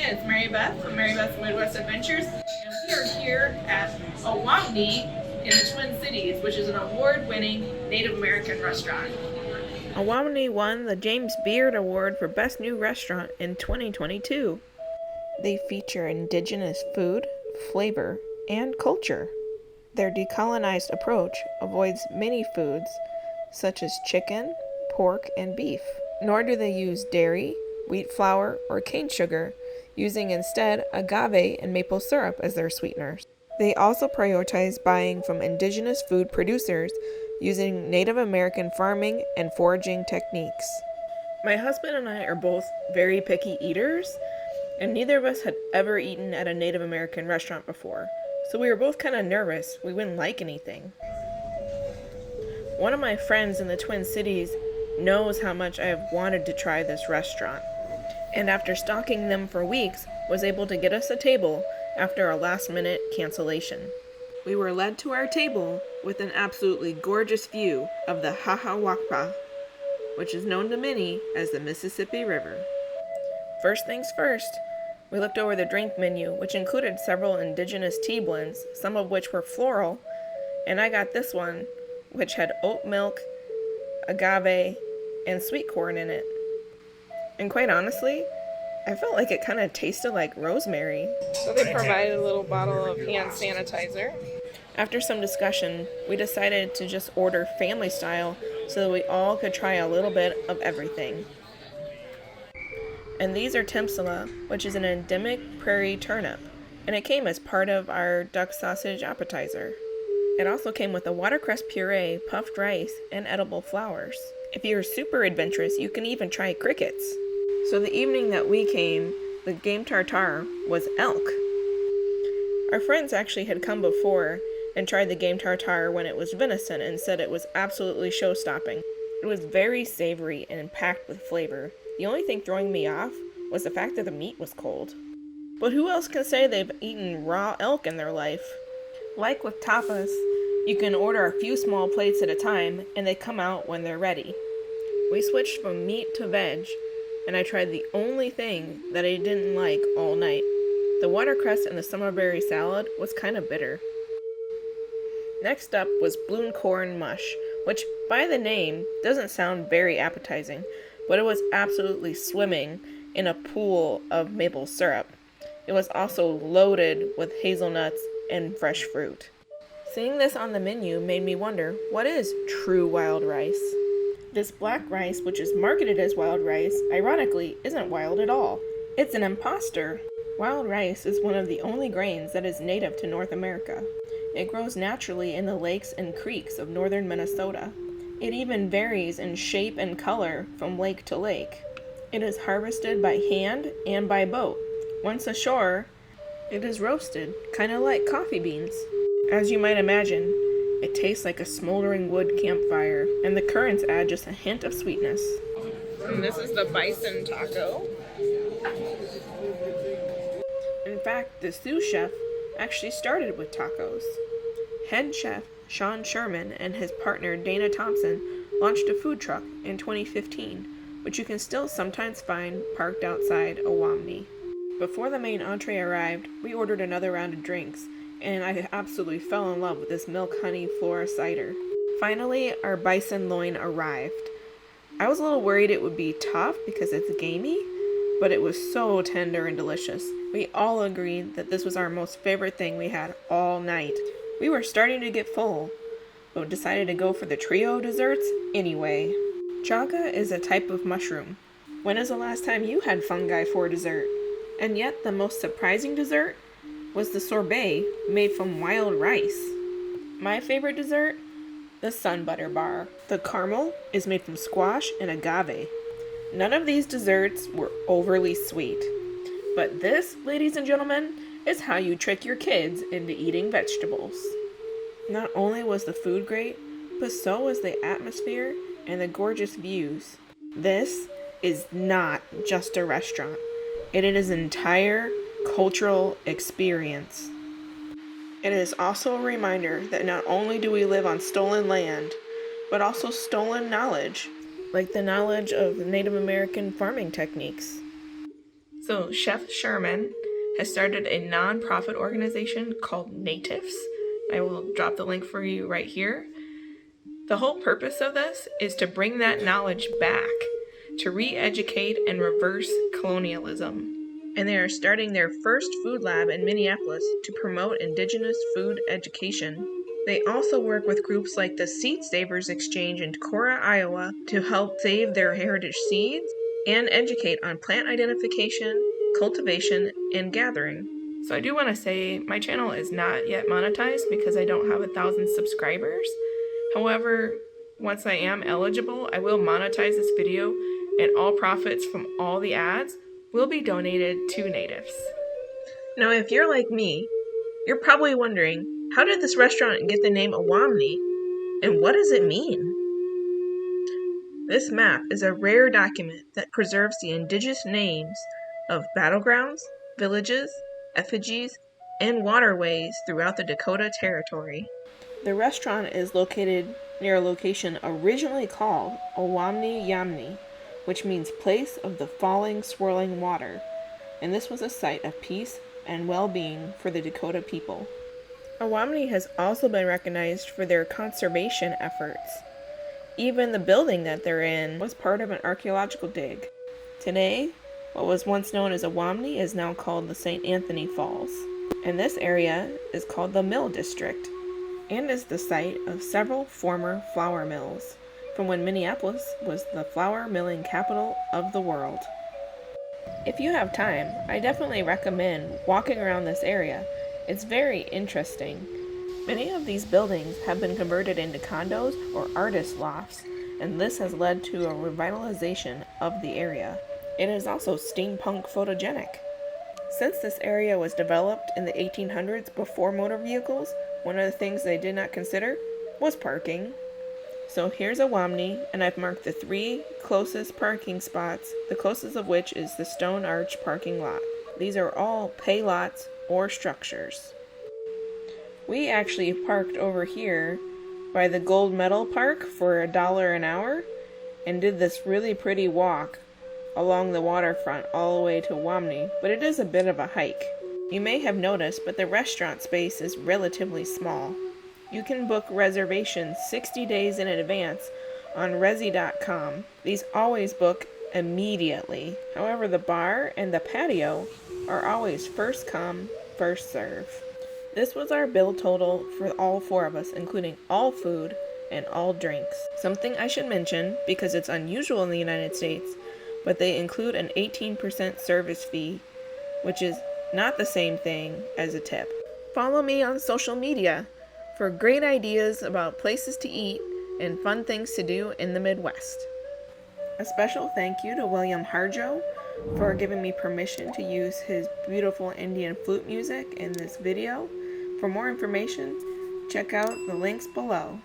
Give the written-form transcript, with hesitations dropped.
it's Mary Beth from Mary Beth's Midwest Adventures, and we are here at Owamni in the Twin Cities, which is an award-winning Native American restaurant. Owamni won the James Beard Award for Best New Restaurant in 2022. They feature indigenous food, flavor, and culture. Their decolonized approach avoids many foods such as chicken, pork, and beef, nor do they use dairy, wheat flour, or cane sugar, using instead agave and maple syrup as their sweeteners. They also prioritize buying from indigenous food producers using Native American farming and foraging techniques. My husband and I are both very picky eaters, and neither of us had ever eaten at a Native American restaurant before, so we were both kind of nervous we wouldn't like anything. One of my friends in the Twin Cities knows how much I have wanted to try this restaurant, and after stalking them for weeks, was able to get us a table after a last-minute cancellation. We were led to our table with an absolutely gorgeous view of the Hahawakpa, which is known to many as the Mississippi River. First things first, we looked over the drink menu, which included several indigenous tea blends, some of which were floral, and I got this one, which had oat milk, agave, and sweet corn in it. And quite honestly, I felt like it kind of tasted like rosemary. So they provided a little bottle of hand sanitizer. After some discussion, we decided to just order family style so that we all could try a little bit of everything. And these are timsala, which is an endemic prairie turnip, and it came as part of our duck sausage appetizer. It also came with a watercress puree, puffed rice, and edible flowers. If you're super adventurous, you can even try crickets. So the evening that we came, the game tartare was elk. Our friends actually had come before and tried the game tartare when it was venison and said it was absolutely show-stopping. It was very savory and packed with flavor. The only thing throwing me off was the fact that the meat was cold. But who else can say they've eaten raw elk in their life? Like with tapas, you can order a few small plates at a time and they come out when they're ready. We switched from meat to veg, and I tried the only thing that I didn't like all night. The watercress and the summerberry salad was kind of bitter. Next up was bloom corn mush, which by the name doesn't sound very appetizing, but it was absolutely swimming in a pool of maple syrup. It was also loaded with hazelnuts and fresh fruit. Seeing this on the menu made me wonder, what is true wild rice? This black rice, which is marketed as wild rice, ironically isn't wild at all. It's an imposter. Wild rice is one of the only grains that is native to North America. It grows naturally in the lakes and creeks of northern Minnesota. It even varies in shape and color from lake to lake. It is harvested by hand and by boat. Once ashore, it is roasted, kind of like coffee beans. As you might imagine, it tastes like a smoldering wood campfire, and the currants add just a hint of sweetness. And this is the bison taco. In fact, the sous chef actually started with tacos. Head chef Sean Sherman and his partner Dana Thompson launched a food truck in 2015, which you can still sometimes find parked outside Owamni. Before the main entree arrived, we ordered another round of drinks, and I absolutely fell in love with this milk honey flora cider. Finally, our bison loin arrived. I was a little worried it would be tough because it's gamey, but it was so tender and delicious. We all agreed that this was our most favorite thing we had all night. We were starting to get full, but decided to go for the trio desserts anyway. Chaga is a type of mushroom. When is the last time you had fungi for dessert? And yet the most surprising dessert was the sorbet made from wild rice. My favorite dessert? The sun butter bar. The caramel is made from squash and agave. None of these desserts were overly sweet. But this, ladies and gentlemen, is how you trick your kids into eating vegetables. Not only was the food great, but so was the atmosphere and the gorgeous views. This is not just a restaurant. It is an entire cultural experience. It is also a reminder that not only do we live on stolen land, but also stolen knowledge, like the knowledge of Native American farming techniques. So Chef Sherman has started a non-profit organization called NATIFS. I will drop the link for you right here. The whole purpose of this is to bring that knowledge back, to re-educate and reverse colonialism. And they are starting their first food lab in Minneapolis to promote indigenous food education. They also work with groups like the Seed Savers Exchange in Cora, Iowa, to help save their heritage seeds and educate on plant identification, cultivation, and gathering. So I do want to say my channel is not yet monetized because I don't have 1,000 subscribers. However, once I am eligible, I will monetize this video, and all profits from all the ads will be donated to NATIFS. Now, if you're like me, you're probably wondering, how did this restaurant get the name Owamni, and what does it mean? This map is a rare document that preserves the indigenous names of battlegrounds, villages, effigies, and waterways throughout the Dakota Territory. The restaurant is located near a location originally called Owamni Yamni, which means place of the falling, swirling water, and this was a site of peace and well-being for the Dakota people. Owamni has also been recognized for their conservation efforts. Even the building that they're in was part of an archaeological dig. Today, what was once known as Owamni is now called the St. Anthony Falls, and this area is called the Mill District, and is the site of several former flour mills, from when Minneapolis was the flour milling capital of the world. If you have time, I definitely recommend walking around this area. It's very interesting. Many of these buildings have been converted into condos or artist lofts, and this has led to a revitalization of the area. It is also steampunk photogenic. Since this area was developed in the 1800s before motor vehicles, one of the things they did not consider was parking. So here's Owamni, and I've marked the 3 closest parking spots, the closest of which is the Stone Arch parking lot. These are all pay lots or structures. We actually parked over here by the Gold Medal Park for $1 an hour and did this really pretty walk along the waterfront all the way to Owamni, but it is a bit of a hike. You may have noticed, but the restaurant space is relatively small. You can book reservations 60 days in advance on resi.com. These always book immediately. However, the bar and the patio are always first come, first serve. This was our bill total for all 4 of us, including all food and all drinks. Something I should mention, because it's unusual in the United States, but they include an 18% service fee, which is not the same thing as a tip. Follow me on social media for great ideas about places to eat and fun things to do in the Midwest. A special thank you to William Harjo for giving me permission to use his beautiful Indian flute music in this video. For more information, check out the links below.